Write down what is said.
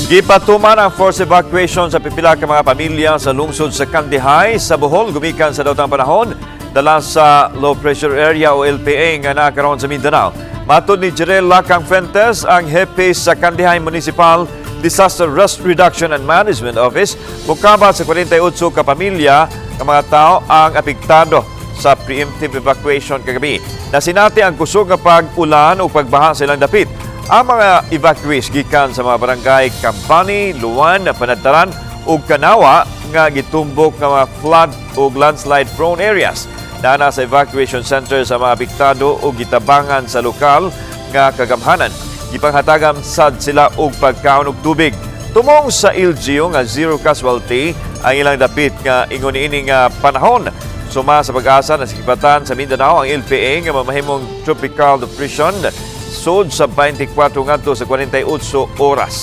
Gipatuman ang forced evacuation sa pipila ka mga pamilya sa lungsod sa Kandihay sa Bohol gumikan sa daotang panahon dala sa low pressure area o LPA nga nakaroon sa Mindanao. Matod ni Jirel Lacang Fuentes, ang hepe sa Kandihay Municipal Disaster Risk Reduction and Management Office, mukaba sa 48 ka pamilya ng mga tao ang apektado sa preemptive evacuation kagabi. Nasinati ang kusog nga pag-ulan o pagbaha sa ilang dapit. Ang mga evacuees gikan sa mga barangay Campani, Luwan, Panagtaran ug Kanawa nga gitumbok nga mga flood ug landslide prone areas. Dana sa evacuation center sa mga apektado ug gitabangan sa lokal nga kagamhanan. Gipanghatagan sad sila og pagkaon og tubig. Tumong sa LGU nga zero casualty ang ilang dapit nga ingon ini nga panahon. Suma sa pag-asa na sikipatan sa Mindanao ang LPA nga mamahimong tropical depression sud sa 24 ngadto sa 48 oras.